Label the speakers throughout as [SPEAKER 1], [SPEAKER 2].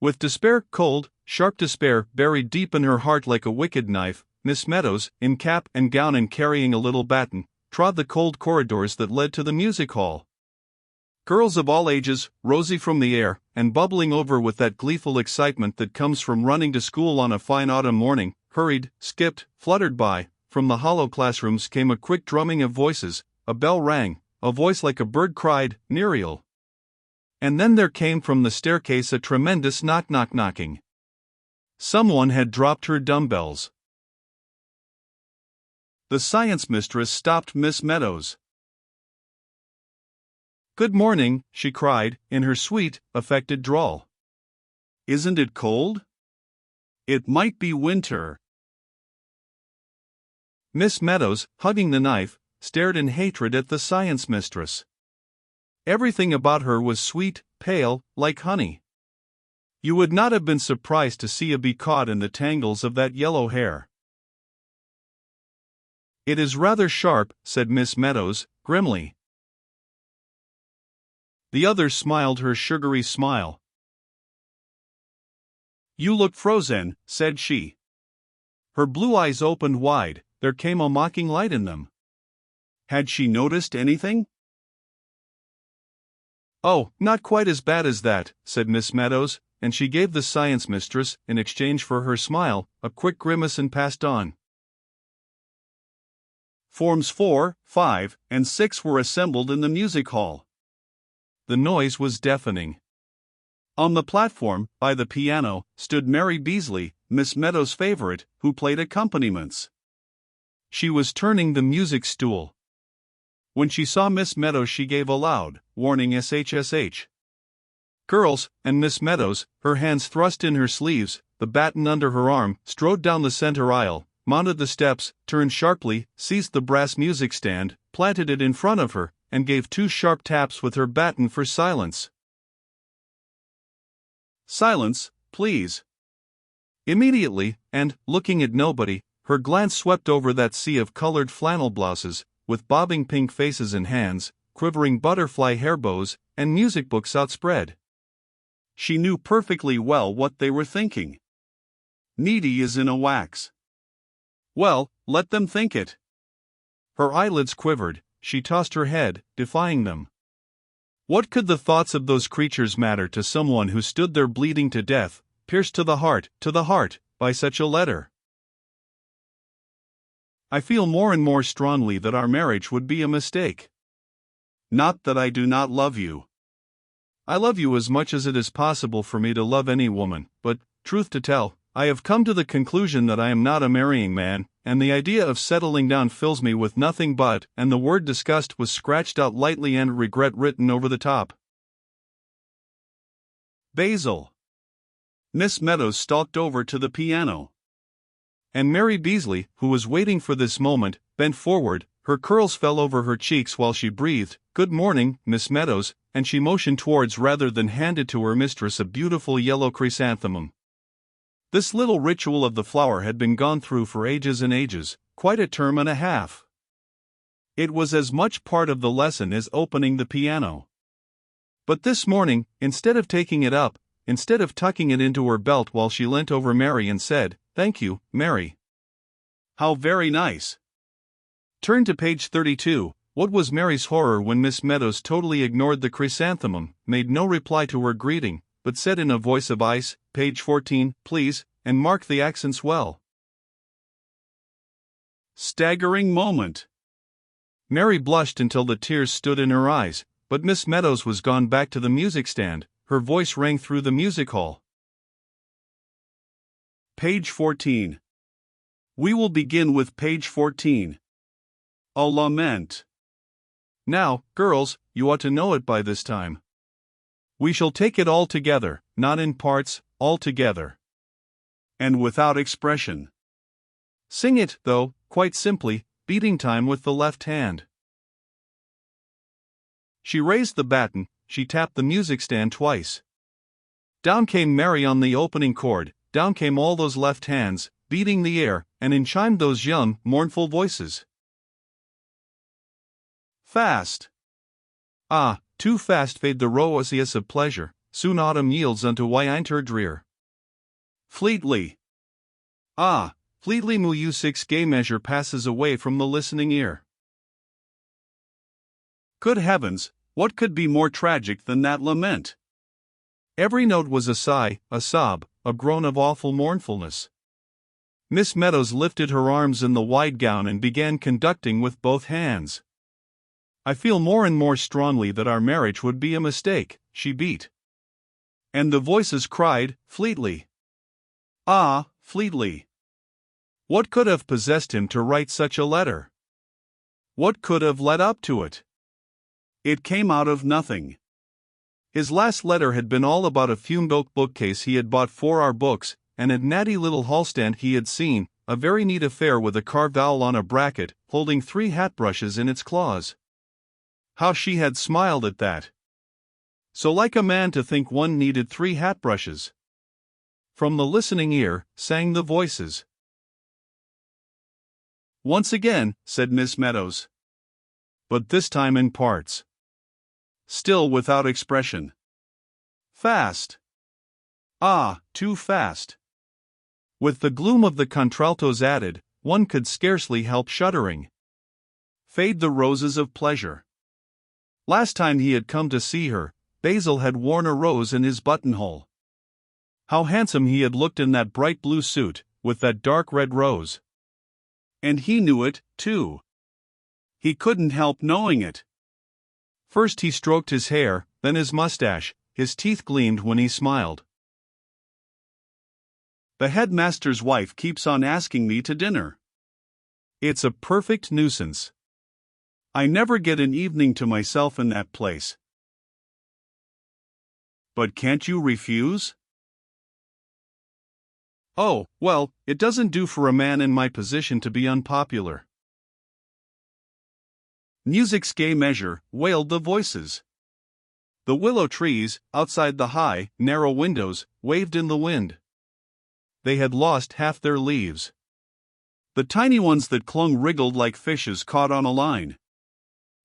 [SPEAKER 1] With despair, cold, sharp despair, buried deep in her heart like a wicked knife, Miss Meadows, in cap and gown and carrying a little baton, trod the cold corridors that led to the music hall. Girls of all ages, rosy from the air, and bubbling over with that gleeful excitement that comes from running to school on a fine autumn morning, hurried, skipped, fluttered by. From the hollow classrooms came a quick drumming of voices, a bell rang, a voice like a bird cried, "Muriel." And then there came from the staircase a tremendous knocking. Someone had dropped her dumbbells. The science mistress stopped Miss Meadows. "Good morning," she cried, in her sweet, affected drawl. "Isn't it cold? It might be winter." Miss Meadows, hugging the knife, stared in hatred at the science mistress. Everything about her was sweet, pale, like honey. You would not have been surprised to see a bee caught in the tangles of that yellow hair. "It is rather sharp," said Miss Meadows, grimly. The other smiled her sugary smile. "You look frozen," said she. Her blue eyes opened wide, there came a mocking light in them. Had she noticed anything? "Oh, not quite as bad as that," said Miss Meadows, and she gave the science mistress, in exchange for her smile, a quick grimace and passed on. Forms 4, 5, and 6 were assembled in the music hall. The noise was deafening. On the platform, by the piano, stood Mary Beasley, Miss Meadows' favorite, who played accompaniments. She was turning the music stool. When she saw Miss Meadows she gave a loud, warning SHSH. Girls, and Miss Meadows, her hands thrust in her sleeves, the baton under her arm, strode down the center aisle, mounted the steps, turned sharply, seized the brass music stand, planted it in front of her, and gave 2 sharp taps with her baton for silence. "Silence, please." Immediately, and, looking at nobody, her glance swept over that sea of colored flannel blouses, with bobbing pink faces and hands, quivering butterfly hair bows, and music books outspread. She knew perfectly well what they were thinking. "Needy is in a wax." Well, let them think it. Her eyelids quivered, she tossed her head, defying them. What could the thoughts of those creatures matter to someone who stood there bleeding to death, pierced to the heart, by such a letter? "I feel more and more strongly that our marriage would be a mistake. Not that I do not love you. I love you as much as it is possible for me to love any woman, but, truth to tell, I have come to the conclusion that I am not a marrying man, and the idea of settling down fills me with nothing but," and the word disgust was scratched out lightly and regret written over the top. "Basil." Miss Meadows stalked over to the piano. And Mary Beasley, who was waiting for this moment, bent forward, her curls fell over her cheeks while she breathed, "Good morning, Miss Meadows," and she motioned towards rather than handed to her mistress a beautiful yellow chrysanthemum. This little ritual of the flower had been gone through for ages and ages, quite a term and a half. It was as much part of the lesson as opening the piano. But this morning, instead of taking it up, instead of tucking it into her belt while she leant over Mary and said, "Thank you, Mary. How very nice." Turn to page 32. What was Mary's horror when Miss Meadows totally ignored the chrysanthemum, made no reply to her greeting, but said in a voice of ice, "Page 14, please, and mark the accents well." Staggering moment. Mary blushed until the tears stood in her eyes, but Miss Meadows was gone back to the music stand. Her voice rang through the music hall. Page 14. We will begin with page 14. A lament. Now, girls, you ought to know it by this time. We shall take it all together, not in parts, all together. And without expression. Sing it, though, quite simply, beating time with the left hand. She raised the baton, she tapped the music stand twice. Down came Mary on the opening chord, down came all those left hands, beating the air, and in chimed those young, mournful voices. Fast. Ah, too fast fade the roses of pleasure, soon autumn yields unto winter drear. Fleetly. Ah, fleetly music's gay measure passes away from the listening ear. Good heavens, what could be more tragic than that lament? Every note was a sigh, a sob, a groan of awful mournfulness. Miss Meadows lifted her arms in the wide gown and began conducting with both hands. I feel more and more strongly that our marriage would be a mistake, she beat. And the voices cried, Fleetly. Ah, Fleetly. What could have possessed him to write such a letter? What could have led up to it? It came out of nothing. His last letter had been all about a fumed oak bookcase he had bought for our books, and a natty little hallstand he had seen, a very neat affair with a carved owl on a bracket, holding 3 hat brushes in its claws. How she had smiled at that! So like a man to think one needed 3 hat brushes. From the listening ear, sang the voices. Once again, said Miss Meadows. But this time in parts. Still without expression. Fast. Ah, too fast. With the gloom of the contraltos added, one could scarcely help shuddering. Fade the roses of pleasure. Last time he had come to see her, Basil had worn a rose in his buttonhole. How handsome he had looked in that bright blue suit, with that dark red rose. And he knew it, too. He couldn't help knowing it. First he stroked his hair, then his mustache, his teeth gleamed when he smiled. The headmaster's wife keeps on asking me to dinner. It's a perfect nuisance. I never get an evening to myself in that place. But can't you refuse? Oh, well, it doesn't do for a man in my position to be unpopular. Music's gay measure, wailed the voices. The willow trees, outside the high, narrow windows, waved in the wind. They had lost half their leaves. The tiny ones that clung wriggled like fishes caught on a line.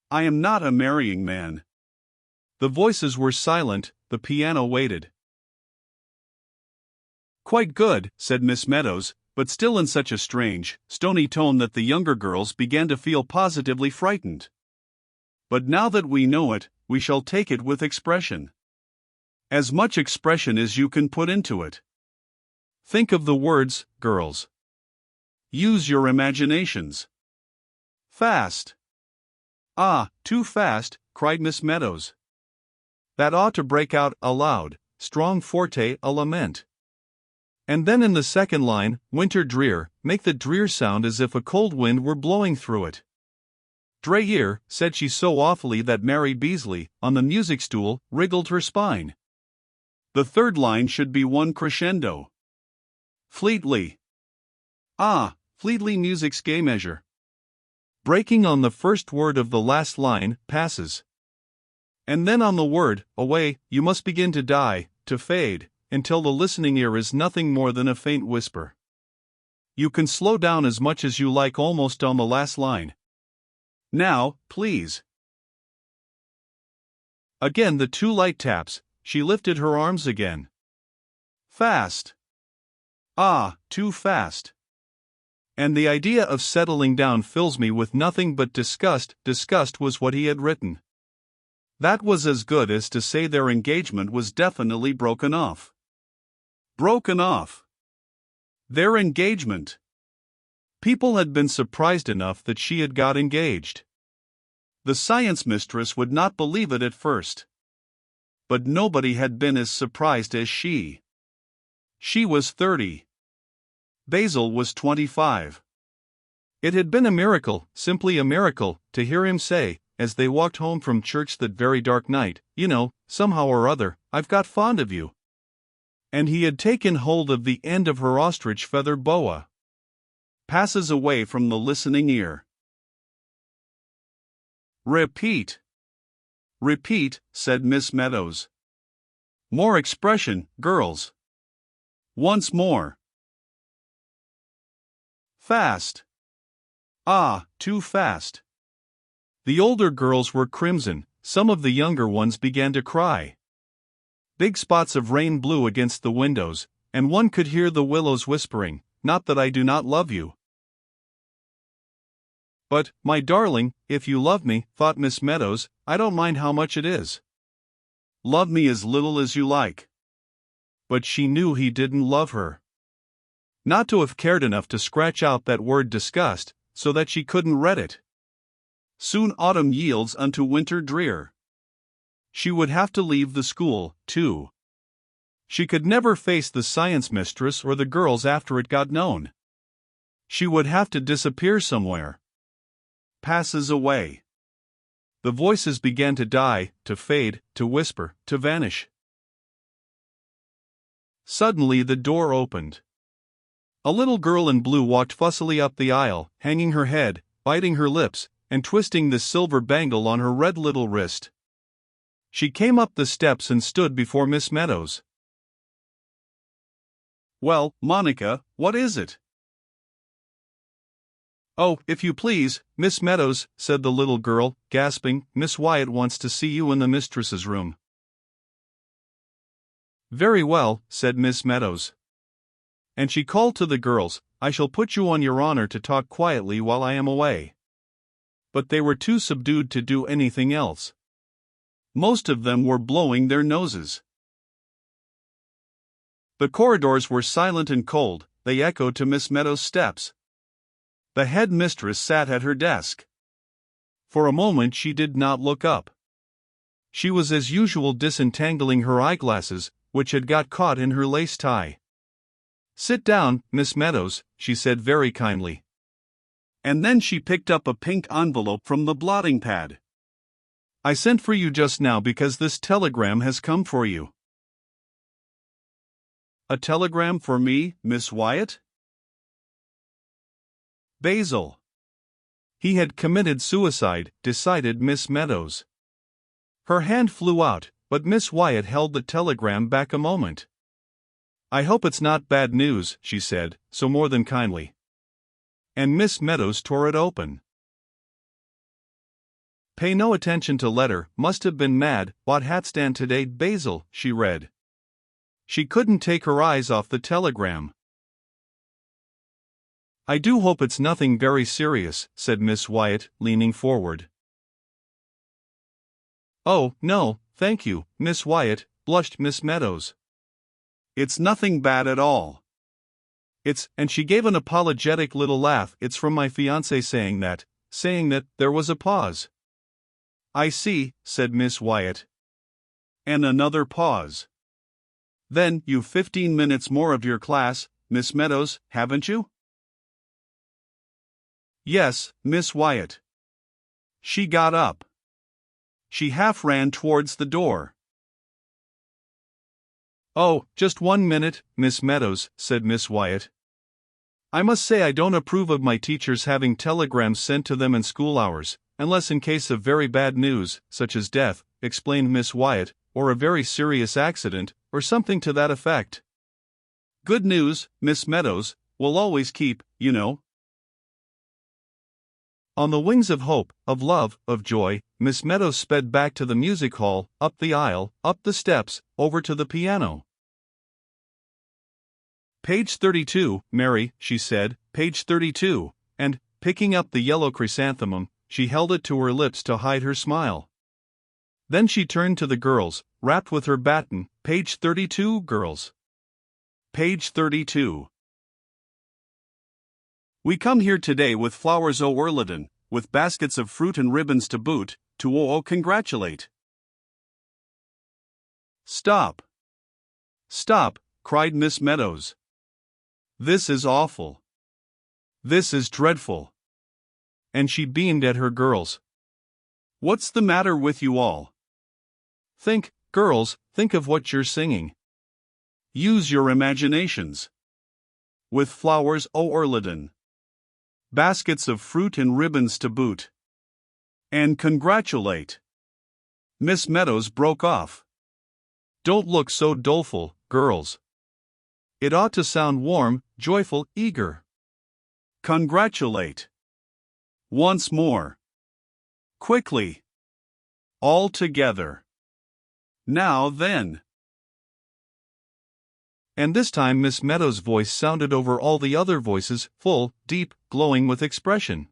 [SPEAKER 1] I am not a marrying man. The voices were silent, the piano waited. Quite good, said Miss Meadows, but still in such a strange, stony tone that the younger girls began to feel positively frightened. But now that we know it, we shall take it with expression. As much expression as you can put into it. Think of the words, girls. Use your imaginations. Fast. Ah, too fast, cried Miss Meadows. That ought to break out a loud, strong forte, a lament. And then in the second line, winter drear, make the drear sound as if a cold wind were blowing through it. Drear, said she so awfully that Mary Beasley, on the music stool, wriggled her spine. The third line should be one crescendo. Fleetly. Ah, Fleetly music's gay measure. Breaking on the first word of the last line, passes. And then on the word, away, you must begin to die, to fade, until the listening ear is nothing more than a faint whisper. You can slow down as much as you like almost on the last line. Now, please. Again the 2 light taps, she lifted her arms again. Fast. Ah, too fast. And the idea of settling down fills me with nothing but disgust. Disgust was what he had written. That was as good as to say their engagement was definitely broken off. Broken off. Their engagement. People had been surprised enough that she had got engaged. The science mistress would not believe it at first. But nobody had been as surprised as she. She was 30. Basil was 25. It had been a miracle, simply a miracle, to hear him say, as they walked home from church that very dark night, you know, somehow or other, I've got fond of you. And he had taken hold of the end of her ostrich feather boa. Passes away from the listening ear. Repeat. Repeat, said Miss Meadows. More expression, girls. Once more. Fast. Ah, too fast. The older girls were crimson, some of the younger ones began to cry. Big spots of rain blew against the windows, and one could hear the willows whispering, "Not that I do not love you." "But, my darling, if you love me," thought Miss Meadows, "I don't mind how much it is. Love me as little as you like." But she knew he didn't love her. Not to have cared enough to scratch out that word disgust, so that she couldn't read it. Soon autumn yields unto winter drear. She would have to leave the school, too. She could never face the science mistress or the girls after it got known. She would have to disappear somewhere. Passes away. The voices began to die, to fade, to whisper, to vanish. Suddenly the door opened. A little girl in blue walked fussily up the aisle, hanging her head, biting her lips, and twisting the silver bangle on her red little wrist. She came up the steps and stood before Miss Meadows. "Well, Monica, what is it?" "Oh, if you please, Miss Meadows," said the little girl, gasping, "Miss Wyatt wants to see you in the mistress's room." "Very well," said Miss Meadows. And she called to the girls, "I shall put you on your honor to talk quietly while I am away." But they were too subdued to do anything else. Most of them were blowing their noses. The corridors were silent and cold, they echoed to Miss Meadows' steps. The head mistress sat at her desk. For a moment she did not look up. She was as usual disentangling her eyeglasses, which had got caught in her lace tie. "Sit down, Miss Meadows," she said very kindly. And then she picked up a pink envelope from the blotting pad. "I sent for you just now because this telegram has come for you." "A telegram for me, Miss Wyatt?" Basil. He had committed suicide, decided Miss Meadows. Her hand flew out, but Miss Wyatt held the telegram back a moment. "I hope it's not bad news," she said, so more than kindly. And Miss Meadows tore it open. "Pay no attention to letter, must have been mad, bought hat stand today, Basil," she read. She couldn't take her eyes off the telegram. "I do hope it's nothing very serious," said Miss Wyatt, leaning forward. "Oh, no, thank you, Miss Wyatt," blushed Miss Meadows. "It's nothing bad at all. And she gave an apologetic little laugh, "it's from my fiancé saying that," there was a pause. "I see," said Miss Wyatt. And another pause. "Then, you've 15 minutes more of your class, Miss Meadows, haven't you?" "Yes, Miss Wyatt." She got up. She half ran towards the door. "Oh, just 1 minute, Miss Meadows," said Miss Wyatt. "I must say I don't approve of my teachers having telegrams sent to them in school hours, unless in case of very bad news, such as death," explained Miss Wyatt, "or a very serious accident, or something to that effect. Good news, Miss Meadows, will always keep, you know." On the wings of hope, of love, of joy, Miss Meadows sped back to the music hall, up the aisle, up the steps, over to the piano. "Page 32, Mary," she said, "page 32, and, picking up the yellow chrysanthemum, she held it to her lips to hide her smile. Then she turned to the girls, rapped with her baton, "Page 32, girls. Page 32. We come here today with flowers o'erladen, with baskets of fruit and ribbons to boot, to congratulate." "Stop! Stop!" cried Miss Meadows. "This is awful. This is dreadful." And she beamed at her girls. "What's the matter with you all? Think, girls, think of what you're singing. Use your imaginations. With flowers o'erladen. Baskets of fruit and ribbons to boot. And congratulate." Miss Meadows broke off. "Don't look so doleful, girls. It ought to sound warm, joyful, eager. Congratulate. Once more. Quickly. All together. Now then." And this time Miss Meadows' voice sounded over all the other voices, full, deep, glowing with expression.